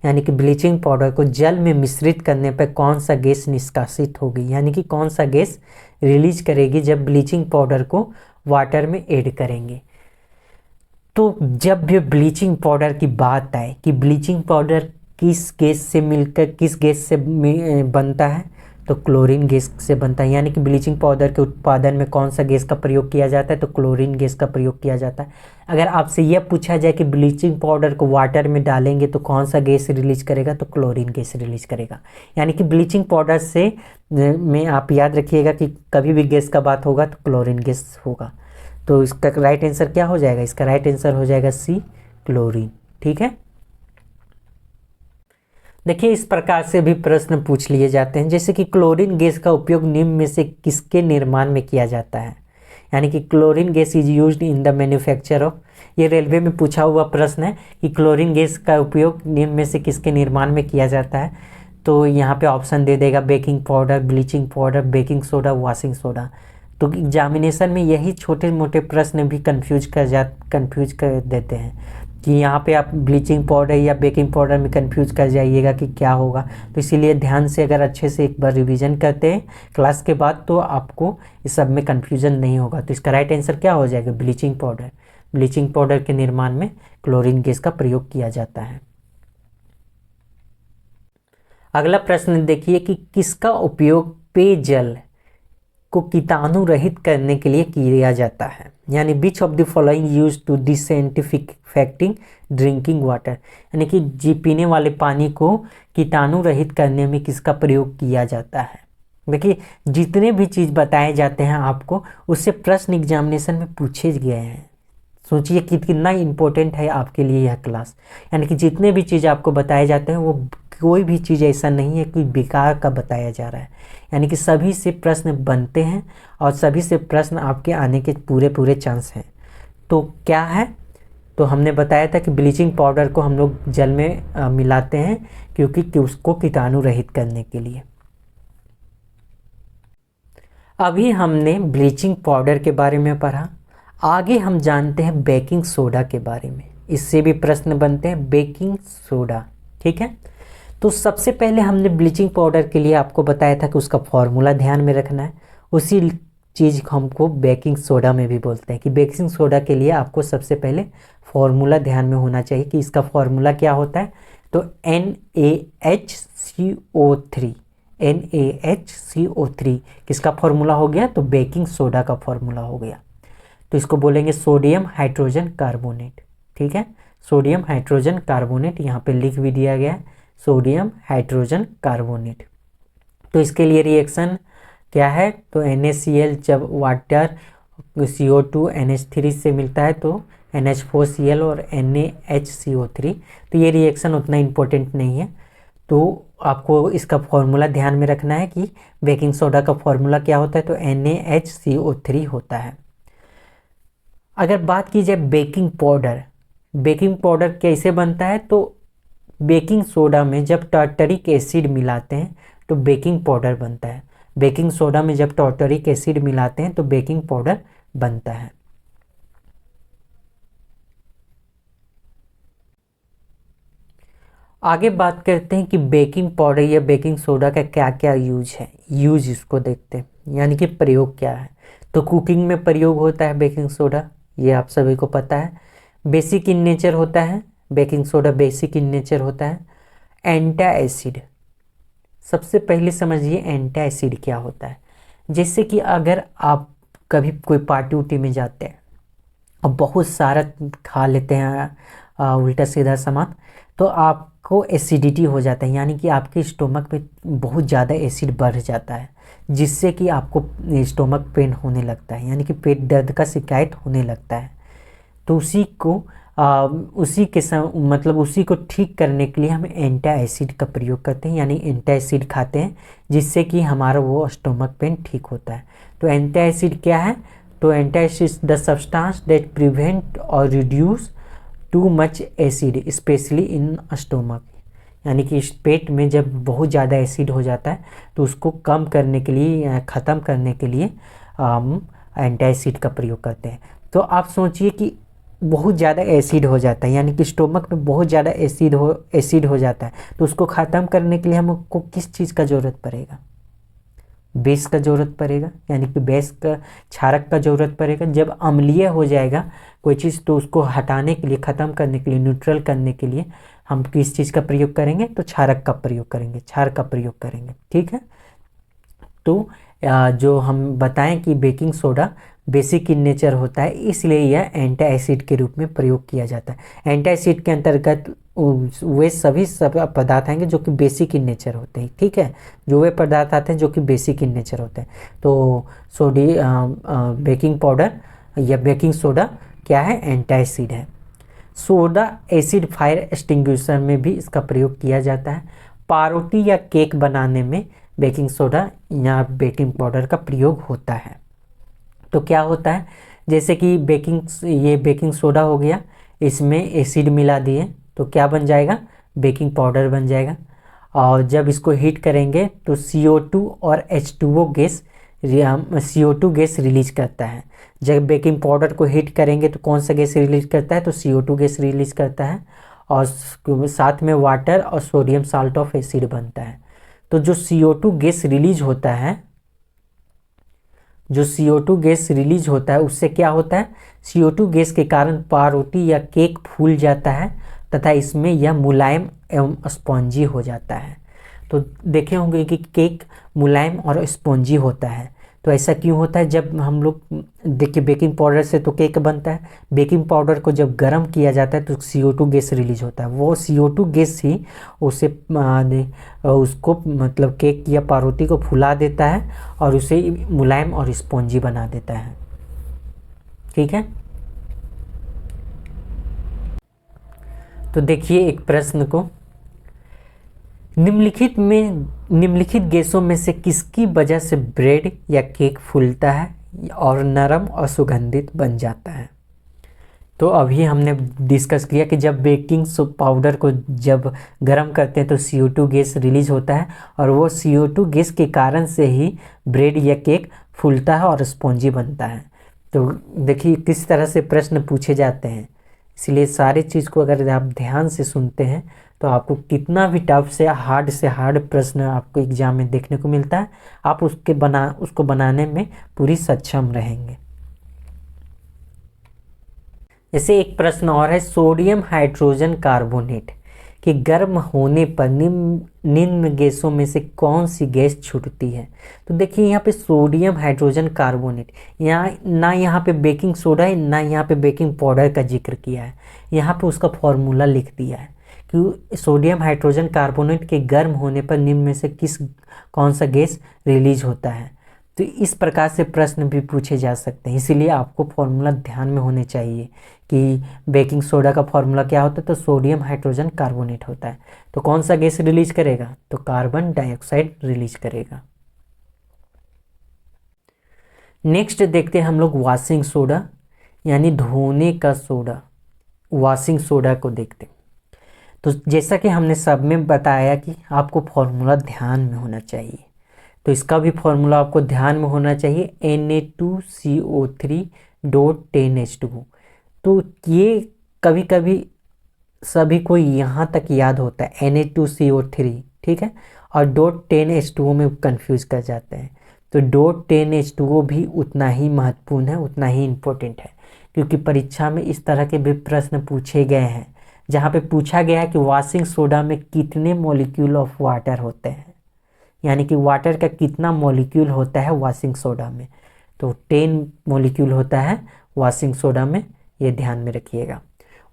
यानी कि ब्लीचिंग पाउडर को जल में मिश्रित करने पर कौन सा गैस निष्कासित होगी, यानी कि कौन सा गैस रिलीज करेगी जब ब्लीचिंग पाउडर को वाटर में ऐड करेंगे। तो जब भी ब्लीचिंग पाउडर की बात आए कि ब्लीचिंग पाउडर किस गैस से मिलकर किस गैस से बनता है, तो क्लोरीन गैस से बनता है। यानी कि ब्लीचिंग पाउडर के उत्पादन में कौन सा गैस का प्रयोग किया जाता है, तो क्लोरीन गैस का प्रयोग किया जाता है। अगर आपसे यह पूछा जाए कि ब्लीचिंग पाउडर को वाटर में डालेंगे तो कौन सा गैस रिलीज करेगा, तो क्लोरीन गैस रिलीज करेगा। यानी कि ब्लीचिंग पाउडर से में आप याद रखिएगा कि कभी भी गैस का बात होगा तो क्लोरीन गैस होगा। तो इसका राइट आंसर क्या हो जाएगा, इसका राइट आंसर हो जाएगा C, क्लोरीन। ठीक है, देखिए इस प्रकार से भी प्रश्न पूछ लिए जाते हैं, जैसे कि क्लोरीन गैस का उपयोग निम्न में से किसके निर्माण में किया जाता है, यानी कि chlorine gas is used in the manufacture of, ये रेलवे में पूछा हुआ प्रश्न है कि क्लोरीन गैस का उपयोग निम्न में से किसके निर्माण में किया जाता है। तो यहाँ पे ऑप्शन दे देगा baking powder, bleaching powder, baking soda, washing soda. तो एग्जामिनेशन में यही छोटे मोटे प्रश्न भी कंफ्यूज कर देते हैं कि यहाँ पे आप ब्लीचिंग पाउडर या बेकिंग पाउडर में कंफ्यूज कर जाइएगा कि क्या होगा। तो इसीलिए ध्यान से अगर अच्छे से एक बार रिवीजन करते हैं क्लास के बाद तो आपको इस सब में कंफ्यूजन नहीं होगा। तो इसका राइट आंसर क्या हो जाएगा, ब्लीचिंग पाउडर। ब्लीचिंग पाउडर के निर्माण में क्लोरीन गैस का प्रयोग किया जाता है। अगला प्रश्न देखिए कि किसका उपयोग पेयजल को कीटाणु रहित करने के लिए किया जाता है, यानी which of the following use to disinfecting drinking water, यानी कि पीने वाले पानी को कीटाणु रहित करने में किसका प्रयोग किया जाता है। देखिए जितने भी चीज़ बताए जाते हैं आपको उससे प्रश्न एग्जामिनेशन में पूछे गए हैं, सोचिए कि कितना इम्पोर्टेंट है आपके लिए यह क्लास। यानी कि जितने भी चीज़ आपको बताए जाते हैं वो कोई भी चीज़ ऐसा नहीं है कि बेकार का बताया जा रहा है। यानी कि सभी से प्रश्न बनते हैं और सभी से प्रश्न आपके आने के पूरे पूरे चांस हैं। तो क्या है, तो हमने बताया था कि ब्लीचिंग पाउडर को हम लोग जल में मिलाते हैं क्योंकि उसको कीटाणु रहित करने के लिए। अभी हमने ब्लीचिंग पाउडर के बारे में पढ़ा, आगे हम जानते हैं बेकिंग सोडा के बारे में। इससे भी प्रश्न बनते हैं, बेकिंग सोडा, ठीक है। तो सबसे पहले हमने ब्लीचिंग पाउडर के लिए आपको बताया था कि उसका फॉर्मूला ध्यान में रखना है। उसी चीज़ हमको बेकिंग सोडा में भी बोलते हैं कि बेकिंग सोडा के लिए आपको सबसे पहले फॉर्मूला ध्यान में होना चाहिए कि इसका फॉर्मूला क्या होता है। तो NaHCO3, NaHCO3 किसका फॉर्मूला हो गया, तो बेकिंग सोडा का फॉर्मूला हो गया। तो इसको बोलेंगे सोडियम हाइड्रोजन कार्बोनेट, ठीक है। सोडियम हाइड्रोजन कार्बोनेट यहाँ पे लिख भी दिया गया है, सोडियम हाइड्रोजन कार्बोनेट। तो इसके लिए रिएक्शन क्या है, तो NaCl जब वाटर CO2 NH3 से मिलता है तो NH4Cl और NaHCO3। तो ये रिएक्शन उतना इम्पोर्टेंट नहीं है, तो आपको इसका फॉर्मूला ध्यान में रखना है कि बेकिंग सोडा का फॉर्मूला क्या होता है, तो NaHCO3 होता है। अगर बात की जाए बेकिंग पाउडर कैसे बनता है, तो बेकिंग सोडा में जब टार्टरिक एसिड मिलाते हैं तो बेकिंग पाउडर बनता है। बेकिंग सोडा में जब टार्टरिक एसिड मिलाते हैं तो बेकिंग पाउडर बनता है। आगे बात करते हैं कि बेकिंग पाउडर या बेकिंग सोडा का क्या क्या यूज है। यूज इसको देखते हैं, यानी कि प्रयोग क्या है। तो कुकिंग में प्रयोग होता है बेकिंग सोडा, ये आप सभी को पता है। बेसिक इन नेचर होता है, baking soda basic in nature होता है। एंटी एसिड, सबसे पहले समझिए एंटी एसिड क्या होता है। जैसे कि अगर आप कभी कोई पार्टी उटी में जाते हैं और बहुत सारा खा लेते हैं उल्टा सीधा सामान, तो आपको एसिडिटी हो जाता है, यानी कि आपके स्टोमक में बहुत ज़्यादा एसिड बढ़ जाता है, जिससे कि आपको स्टोमक पेन होने लगता है, यानी कि पेट दर्द का शिकायत होने लगता है। तो उसी को ठीक करने के लिए हम एंटी एसिड का प्रयोग करते हैं, यानी एंटी एसिड खाते हैं, जिससे कि हमारा वो स्टोमक पेन ठीक होता है। तो एंटी एसिड क्या है, तो anti acid the substance that prevent और reduce too much acid specially in stomach, यानी कि इस पेट में जब बहुत ज़्यादा एसिड हो जाता है तो उसको कम करने के लिए या ख़त्म करने के लिए हम एंटी एसिड का प्रयोग करते हैं। तो आप सोचिए कि बहुत ज़्यादा एसिड हो जाता है, यानी कि स्टोमक में बहुत ज़्यादा एसिड हो जाता है, तो उसको ख़त्म करने के लिए हमको किस चीज़ का ज़रूरत पड़ेगा, बेस का ज़रूरत पड़ेगा, यानी कि बेस का क्षारक का ज़रूरत पड़ेगा। जब अम्लीय हो जाएगा कोई चीज़ तो उसको हटाने के लिए, ख़त्म करने के लिए, न्यूट्रल करने के लिए हम किस चीज़ का प्रयोग करेंगे, तो क्षारक का प्रयोग करेंगे, क्षार का प्रयोग करेंगे, ठीक है। तो जो हम बताएं कि baking soda basic in nature होता है, इसलिए यह एंटी एसिड के रूप में प्रयोग किया जाता है। एंटी एसिड के अंतर्गत वे सभी पदार्थ आएंगे जो कि बेसिक इन नेचर होते हैं, ठीक है, जो वे पदार्थ आते हैं जो कि बेसिक इन नेचर होते हैं। तो बेकिंग पाउडर या बेकिंग सोडा क्या है, एंटी एसिड है। सोडा एसिड फायर एक्सटिंग्विशर में भी इसका प्रयोग किया जाता है। पारोटी या केक बनाने में बेकिंग सोडा या बेकिंग पाउडर का प्रयोग होता है। तो क्या होता है, जैसे कि ये बेकिंग सोडा हो गया, इसमें एसिड मिला दिए तो क्या बन जाएगा, बेकिंग पाउडर बन जाएगा। और जब इसको हीट करेंगे तो CO2 और H2O gas CO2 gas release करता है। जब बेकिंग पाउडर को हीट करेंगे तो कौन सा गैस रिलीज करता है, तो CO2 गैस रिलीज करता है, और साथ में वाटर और सोडियम साल्ट ऑफ एसिड बनता है। तो जो CO2 गैस रिलीज होता है, उससे क्या होता है, CO2 गैस के कारण पारोटी या केक फूल जाता है तथा इसमें यह मुलायम एवं स्पॉन्जी हो जाता है। तो देखे होंगे कि केक मुलायम और स्पॉन्जी होता है, तो ऐसा क्यों होता है, जब हम लोग देखिए बेकिंग पाउडर से तो केक बनता है, बेकिंग पाउडर को जब गर्म किया जाता है तो CO2 गैस रिलीज होता है, वो CO2 गैस ही उसको मतलब केक या पारोटी को फुला देता है और उसे मुलायम और स्पॉन्जी बना देता है, ठीक है। तो देखिए एक प्रश्न को, निम्नलिखित गैसों में से किसकी वजह से ब्रेड या केक फूलता है और नरम और सुगंधित बन जाता है। तो अभी हमने डिस्कस किया कि जब बेकिंग पाउडर को जब गर्म करते हैं तो CO2 गैस रिलीज होता है और वो CO2 गैस के कारण से ही ब्रेड या केक फूलता है और स्पॉन्जी बनता है। तो देखिए किस तरह से प्रश्न पूछे जाते हैं, इसलिए सारी चीज़ को अगर आप ध्यान से सुनते हैं तो आपको कितना भी टफ से हार्ड प्रश्न आपको एग्जाम में देखने को मिलता है, आप उसको बनाने में पूरी सक्षम रहेंगे। जैसे एक प्रश्न और है, सोडियम हाइड्रोजन कार्बोनेट के गर्म होने पर निम्न गैसों में से कौन सी गैस छूटती है। तो देखिए यहाँ पे सोडियम हाइड्रोजन कार्बोनेट, यहाँ पे बेकिंग सोडा है ना यहाँ पे बेकिंग पाउडर का जिक्र किया है, यहाँ पे उसका फॉर्मूला लिख दिया है कि सोडियम हाइड्रोजन कार्बोनेट के गर्म होने पर निम्न में से कौन सा गैस रिलीज होता है। तो इस प्रकार से प्रश्न भी पूछे जा सकते हैं, इसीलिए आपको फॉर्मूला ध्यान में होने चाहिए कि बेकिंग सोडा का फॉर्मूला क्या होता है, तो सोडियम हाइड्रोजन कार्बोनेट होता है। तो कौन सा गैस रिलीज करेगा, तो कार्बन डाइऑक्साइड रिलीज करेगा। नेक्स्ट देखते हैं हम लोग वॉशिंग सोडा यानी धोने का सोडा, वॉशिंग सोडा को देखते हैं। तो जैसा कि हमने सब में बताया कि आपको फॉर्मूला ध्यान में होना चाहिए, तो इसका भी फॉर्मूला आपको ध्यान में होना चाहिए, Na2CO3.10H2O। तो ये कभी कभी सभी को यहाँ तक याद होता है Na2CO3, ठीक है, और .10H2O में कंफ्यूज कर जाते हैं। तो .10H2O भी उतना ही महत्वपूर्ण है, उतना ही इम्पोर्टेंट है, क्योंकि परीक्षा में इस तरह के भी प्रश्न पूछे गए हैं जहाँ पे पूछा गया है कि वॉशिंग सोडा में कितने मॉलिक्यूल ऑफ वाटर होते हैं, यानी कि वाटर का कितना मॉलिक्यूल होता है वॉशिंग सोडा में। तो 10 मॉलिक्यूल होता है वॉशिंग सोडा में, ये ध्यान में रखिएगा।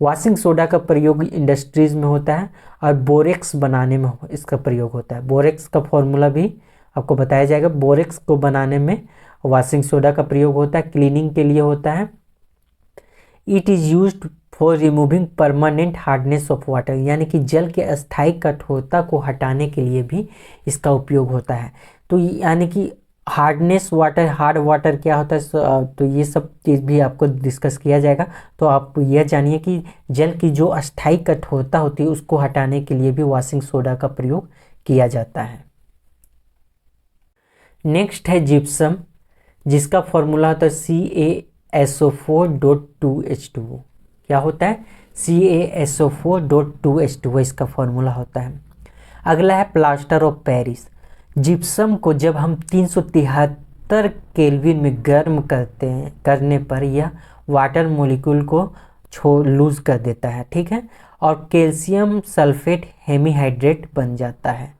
वॉशिंग सोडा का प्रयोग इंडस्ट्रीज में होता है और बोरेक्स बनाने में इसका प्रयोग होता है। बोरेक्स का फॉर्मूला भी आपको बताया जाएगा। बोरेक्स को बनाने में वॉशिंग सोडा का प्रयोग होता है, क्लीनिंग के लिए होता है। It is used for removing permanent hardness of water, यानी कि जल के अस्थायी कठोरता को हटाने के लिए भी इसका उपयोग होता है। तो यानी कि हार्डनेस वाटर, हार्ड वाटर क्या होता है, तो ये सब चीज़ भी आपको डिस्कस किया जाएगा। तो आप यह जानिए कि जल की जो अस्थायी कठोरता होती है उसको हटाने के लिए भी वॉशिंग सोडा का प्रयोग किया जाता है। नेक्स्ट है जिप्सम, जिसका फॉर्मूला होता है CaSO4.2H2O। क्या होता है, CaSO4.2H2O इसका फॉर्मूला होता है। अगला है प्लास्टर ऑफ पेरिस। जिप्सम को जब हम 373 केल्विन में गर्म करने पर यह वाटर मॉलिक्यूल को लूज कर देता है, ठीक है, और कैल्शियम सल्फेट हेमीहाइड्रेट बन जाता है।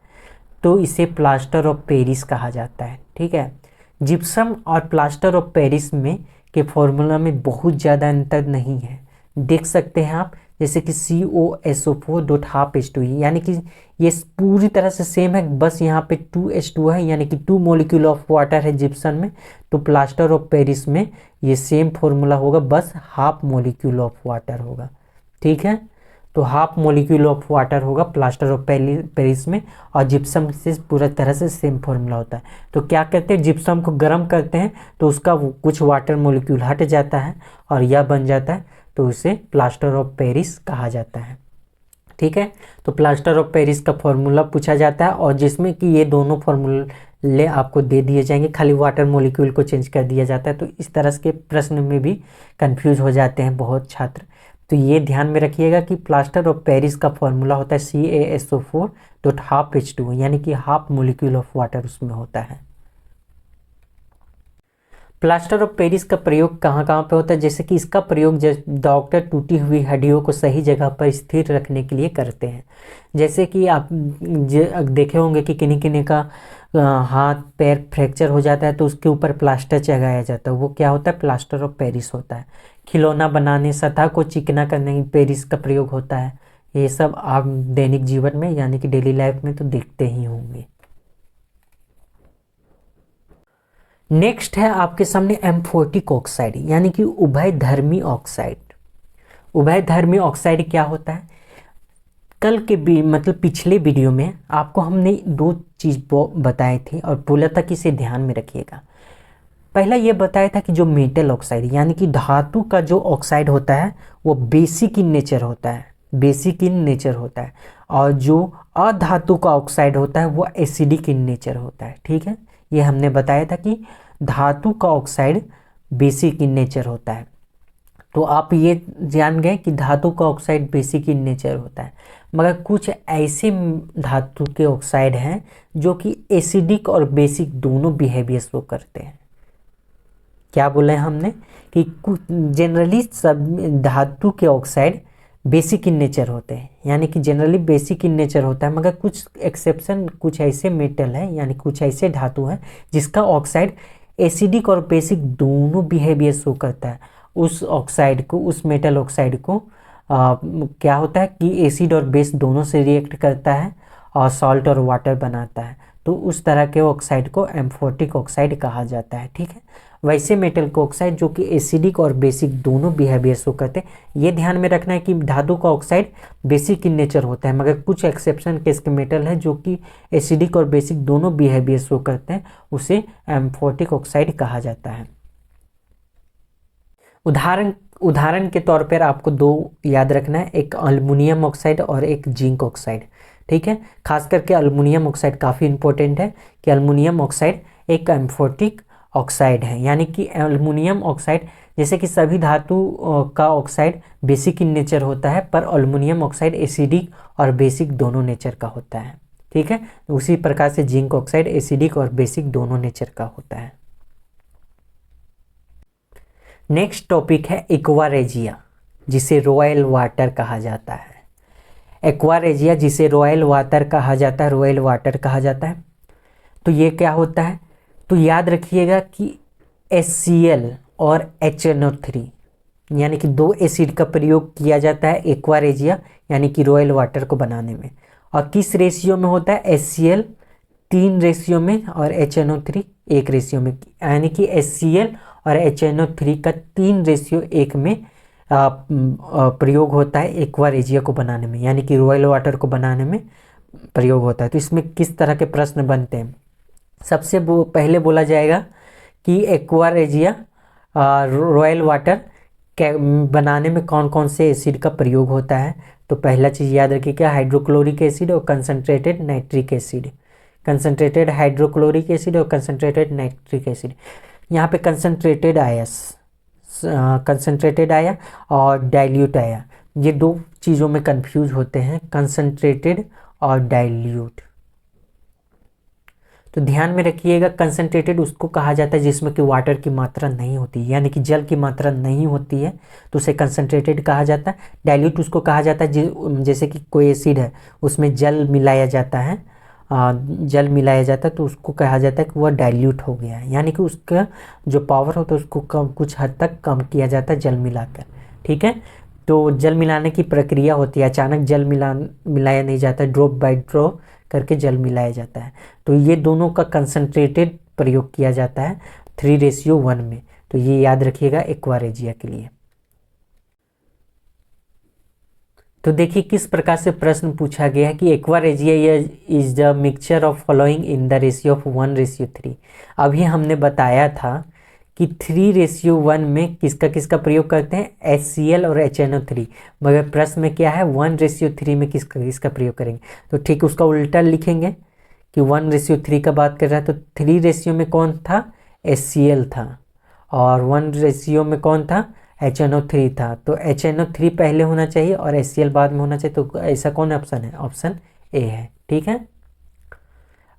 तो इसे प्लास्टर ऑफ पेरिस कहा जाता है, ठीक है। जिप्सम और प्लास्टर ऑफ पेरिस में के फॉर्मूला में बहुत ज़्यादा अंतर नहीं है, देख सकते हैं आप, जैसे कि COSO4.12H2, यानी कि ये पूरी तरह से सेम है, बस यहाँ पे 2H2 है, यानी कि 2 मॉलिक्यूल ऑफ वाटर है जिप्सम में। तो प्लास्टर ऑफ पेरिस में ये सेम फॉर्मूला होगा, बस हाफ मॉलिक्यूल ऑफ वाटर होगा, ठीक है। तो हाफ मॉलिक्यूल ऑफ वाटर होगा प्लास्टर ऑफ पेरिस में, और जिप्सम से पूरा तरह से सेम फॉर्मूला होता है। तो क्या करते हैं, जिप्सम को गर्म करते हैं तो उसका कुछ वाटर मॉलिक्यूल हट जाता है और यह बन जाता है, तो उसे प्लास्टर ऑफ पेरिस कहा जाता है, ठीक है। तो प्लास्टर ऑफ पेरिस का फॉर्मूला पूछा जाता है, और जिसमें कि ये दोनों फॉर्मूले आपको दे दिए जाएंगे, खाली वाटर मॉलिक्यूल को चेंज कर दिया जाता है। तो इस तरह के प्रश्न में भी कंफ्यूज हो जाते हैं बहुत छात्र। तो ये ध्यान में रखिएगा कि प्लास्टर ऑफ पेरिस का फॉर्मूला होता है CaSO4.12H2O, यानी कि हाफ मॉलिक्यूल ऑफ वाटर उसमें होता है। प्लास्टर ऑफ पेरिस का प्रयोग कहाँ कहाँ पे होता है, जैसे कि इसका प्रयोग डॉक्टर टूटी हुई हड्डियों को सही जगह पर स्थिर रखने के लिए करते हैं। जैसे कि आप देखे होंगे कि किन्हीं किन्हीं का हाथ पैर फ्रैक्चर हो जाता है तो उसके ऊपर प्लास्टर चढ़ाया जाता है, वो क्या होता है, प्लास्टर ऑफ पेरिस होता है। खिलौना बनाने, सतह को चिकना करने में पेरिस का प्रयोग होता है। ये सब आप दैनिक जीवन में यानी कि डेली लाइफ में तो देखते ही होंगे। नेक्स्ट है आपके सामने एम्फोटिक ऑक्साइड, यानी कि उभयधर्मी ऑक्साइड। उभयधर्मी ऑक्साइड क्या होता है, कल के भी मतलब पिछले वीडियो में आपको हमने दो चीज़ बताए थे और बोला था कि इसे ध्यान में रखिएगा। पहला ये बताया था कि जो मेटल ऑक्साइड यानी कि धातु का जो ऑक्साइड होता है वो बेसिक इन नेचर होता है, बेसिक इन नेचर होता है, और जो अधातु का ऑक्साइड होता है वो एसिडिक इन नेचर होता है। ठीक है, ये हमने बताया था कि धातु का ऑक्साइड बेसिक इन नेचर होता है। तो आप ये जान गए कि धातु का ऑक्साइड बेसिक इन नेचर होता है, मगर कुछ ऐसे धातु के ऑक्साइड हैं जो कि एसिडिक और बेसिक दोनों बिहेवियर शो करते हैं। क्या बोले हमने कि कुछ जनरली सब धातु के ऑक्साइड बेसिक इन नेचर होते हैं, यानी कि जनरली बेसिक इन नेचर होता है, मगर कुछ एक्सेप्शन, कुछ ऐसे मेटल है यानी कुछ ऐसे धातु है जिसका ऑक्साइड एसिडिक और बेसिक दोनों बिहेवियर शो करता है। उस ऑक्साइड को, उस मेटल ऑक्साइड को क्या होता है कि एसिड और बेस दोनों से रिएक्ट करता है और सॉल्ट और वाटर बनाता है। तो उस तरह के ऑक्साइड को एम्फोटिक ऑक्साइड कहा जाता है। ठीक है, वैसे मेटल को ऑक्साइड जो कि एसिडिक और बेसिक दोनों बिहेवियर शो करते हैं। ये ध्यान में रखना है कि धातु का ऑक्साइड बेसिक इन नेचर होता है, मगर कुछ एक्सेप्शन केस के मेटल है जो कि एसिडिक और बेसिक दोनों बिहेवियर शो करते हैं, उसे एम्फोटिक ऑक्साइड कहा जाता है। उदाहरण के तौर पर आपको दो याद रखना है, एक अल्युमिनियम ऑक्साइड और एक जिंक ऑक्साइड। ठीक है, खास करके अल्युमिनियम ऑक्साइड काफ़ी इंपॉर्टेंट है कि अल्युमिनियम ऑक्साइड एक एम्फोटिक ऑक्साइड है, यानी कि एल्युमिनियम ऑक्साइड, जैसे कि सभी धातु का ऑक्साइड बेसिक इन नेचर होता है, पर एल्युमिनियम ऑक्साइड एसिडिक और बेसिक दोनों नेचर का होता है। ठीक है, उसी प्रकार से जिंक ऑक्साइड एसिडिक और बेसिक दोनों नेचर का होता है। नेक्स्ट टॉपिक है एक्वा रेजिया, जिसे रॉयल वाटर कहा जाता है। एक्वा रेजिया जिसे रॉयल वाटर कहा जाता है, रॉयल वाटर कहा जाता है। तो ये क्या होता है, तो याद रखिएगा कि HCl और HNO3 यानी कि दो एसिड का प्रयोग किया जाता है एक्वा रेजिया यानी कि रॉयल वाटर को बनाने में। और किस रेशियो में होता है, HCl 3 रेशियो में और HNO3 1 रेशियो में, यानी कि HCl और HNO3 का 3 रेशियो 1 में प्रयोग होता है एक्वा रेजिया को बनाने में, यानी कि रॉयल वाटर को बनाने में प्रयोग होता है। तो इसमें किस तरह के प्रश्न बनते हैं, सबसे पहले बोला जाएगा कि एक्वा रेजिया रॉयल वाटर बनाने में कौन कौन से एसिड का प्रयोग होता है। तो पहला चीज़ याद रखिए क्या, हाइड्रोक्लोरिक एसिड और concentrated nitric acid, concentrated hydrochloric acid और कंसनट्रेटेड नाइट्रिक एसिड। यहाँ पे कंसनट्रेटेड आया और डाइल्यूट आया, ये दो चीज़ों में कंफ्यूज होते हैं, कंसनट्रेटेड और डाइल्यूट। तो ध्यान में रखिएगा, कंसनट्रेटेड उसको कहा जाता है जिसमें कि वाटर की मात्रा नहीं होती, यानी कि जल की मात्रा नहीं होती है, तो उसे कंसनट्रेटेड कहा जाता है। डाइल्यूट उसको कहा जाता है जैसे कि कोई एसिड है उसमें जल मिलाया जाता है, तो उसको कहा जाता है कि वह डाइल्यूट हो गया है, यानी कि उसका जो पावर होता है उसको कुछ हद तक कम किया जाता है जल मिलाकर। ठीक है, तो जल मिलाने की प्रक्रिया होती है, अचानक जल मिलाया नहीं जाता, ड्रॉप बाय ड्रॉप करके जल मिलाया जाता है। तो ये दोनों का कंसनट्रेटेड प्रयोग किया जाता है 3:1 में। तो ये याद रखिएगा एक्वा रेजिया के लिए। तो देखिए किस प्रकार से प्रश्न पूछा गया है कि aqua regia is the mixture of following in the ratio of 1:3। अभी हमने बताया था कि 3:1 में किसका किसका प्रयोग करते हैं, HCl और HNO3, मगर प्रश्न में क्या है 1:3 में किसका किसका प्रयोग करेंगे। तो ठीक उसका उल्टा लिखेंगे कि 1:3 का बात कर रहा है, तो 3 रेशियो में कौन था, HCl था, और 1 रेशियो में कौन था, HNO3 था। तो HNO3 पहले होना चाहिए और HCl बाद में होना चाहिए। तो ऐसा कौन ऑप्शन है, ऑप्शन ए है। ठीक है,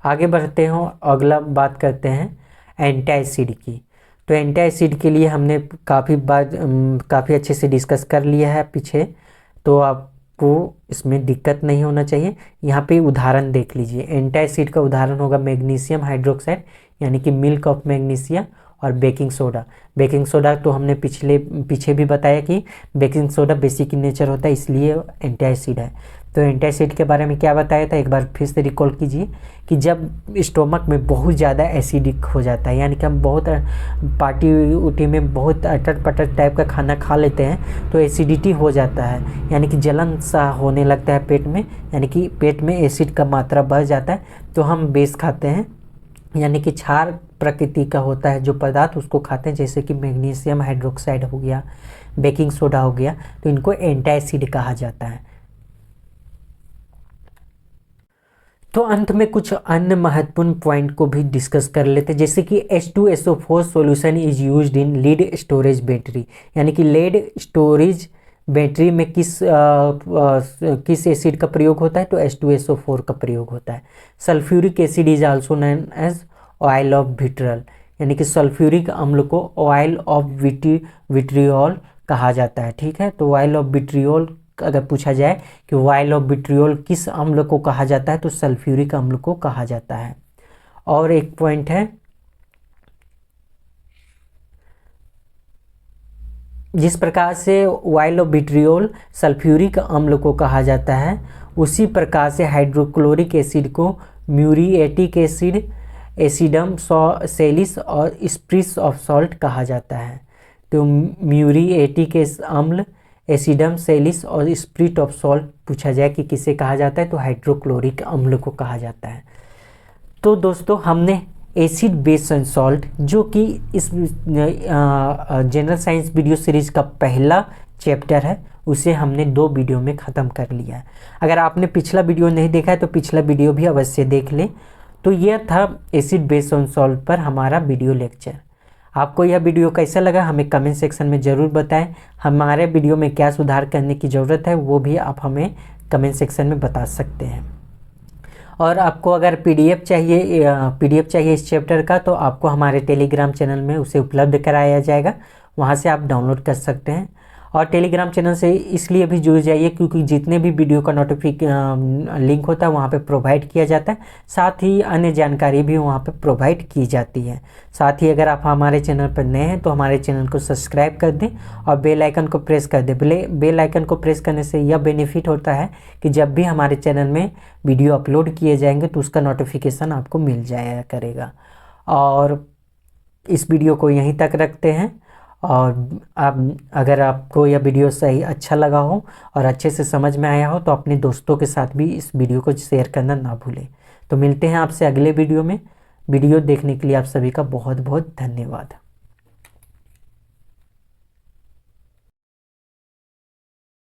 आगे बढ़ते हैं, अगला बात करते हैं एंटासिड की। तो एंटासिड के लिए हमने काफ़ी अच्छे से डिस्कस कर लिया है पीछे, तो आपको इसमें दिक्कत नहीं होना चाहिए। यहाँ पे उदाहरण देख लीजिए, एंटासिड का उदाहरण होगा मैग्नीशियम हाइड्रोक्साइड यानी कि मिल्क ऑफ मैग्नीशिया, और बेकिंग सोडा तो हमने पीछे भी बताया कि baking soda basic in nature होता है, इसलिए एंटासिड है। तो एंटासिड के बारे में क्या बताया था, एक बार फिर से रिकॉल कीजिए कि जब स्टोमक में बहुत ज़्यादा एसिडिक हो जाता है, यानी कि हम बहुत पार्टी उटी में बहुत अटर पटर टाइप का खाना खा लेते हैं तो एसिडिटी हो जाता है, यानी कि जलन सा होने लगता है पेट में, यानी कि पेट में एसिड का मात्रा बढ़ जाता है, तो हम बेस खाते हैं, यानी कि क्षार प्रकृति का होता है जो पदार्थ, उसको खाते हैं, जैसे कि मैग्नीशियम हाइड्रोक्साइड हो गया, बेकिंग सोडा हो गया, तो इनको एंटासिड कहा जाता है। तो अंत में कुछ अन्य महत्वपूर्ण पॉइंट को भी डिस्कस कर लेते हैं, जैसे कि H2SO4 solution is used in lead storage battery, यानी कि लीड स्टोरेज बैटरी में किस एसिड का प्रयोग होता है, तो H2SO4 का प्रयोग होता है। Sulphuric acid is also known as oil of vitriol, यानी कि सल्फ्यूरिक अम्ल को ऑयल ऑफ विट्रियोल कहा जाता है। ठीक है, तो ऑयल ऑफ विट्रियोल अगर पूछा जाए कि ऑयल ऑफ विट्रियोल किस अम्ल को कहा जाता है, तो सल्फ्यूरिक अम्ल को कहा जाता है। और एक पॉइंट है, जिस प्रकार से ऑयल ऑफ विट्रियोल सल्फ्यूरिक अम्ल को कहा जाता है, उसी प्रकार से हाइड्रोक्लोरिक एसिड को म्यूरिएटिक एसिड, एसिडम सैलिस और स्प्रिट ऑफ सॉल्ट कहा जाता है। तो म्यूरिएटिक अम्ल, एसिडम सैलिस और स्प्रिट ऑफ सॉल्ट पूछा जाए कि किसे कहा जाता है, तो हाइड्रोक्लोरिक अम्ल को कहा जाता है। तो दोस्तों हमने एसिड बेस एंड सॉल्ट, जो कि इस जनरल साइंस वीडियो सीरीज का पहला चैप्टर है, उसे हमने 2 वीडियो में ख़त्म कर लिया है। अगर आपने पिछला वीडियो नहीं देखा है तो पिछला वीडियो भी अवश्य देख लें। तो यह था एसिड बेस एंड सॉल्ट पर हमारा वीडियो लेक्चर। आपको यह वीडियो कैसा लगा हमें कमेंट सेक्शन में ज़रूर बताएं। हमारे वीडियो में क्या सुधार करने की ज़रूरत है वो भी आप हमें कमेंट सेक्शन में बता सकते हैं। और आपको अगर पीडीएफ चाहिए इस चैप्टर का, तो आपको हमारे टेलीग्राम चैनल में उसे उपलब्ध कराया जाएगा, वहाँ से आप डाउनलोड कर सकते हैं। और टेलीग्राम चैनल से इसलिए भी जुड़ जाइए क्योंकि जितने भी वीडियो का लिंक होता है वहाँ पे प्रोवाइड किया जाता है, साथ ही अन्य जानकारी भी वहाँ पे प्रोवाइड की जाती है। साथ ही अगर आप हमारे चैनल पर नए हैं तो हमारे चैनल को सब्सक्राइब कर दें और बेल आइकन को प्रेस कर दें। बेल आइकन को प्रेस करने से यह बेनिफिट होता है कि जब भी हमारे चैनल में वीडियो अपलोड किए जाएंगे तो उसका नोटिफिकेशन आपको मिल जाया करेगा। और इस वीडियो को यहीं तक रखते हैं। और अगर आपको यह वीडियो सही अच्छा लगा हो और अच्छे से समझ में आया हो तो अपने दोस्तों के साथ भी इस वीडियो को शेयर करना ना भूलें। तो मिलते हैं आपसे अगले वीडियो में। वीडियो देखने के लिए आप सभी का बहुत बहुत धन्यवाद।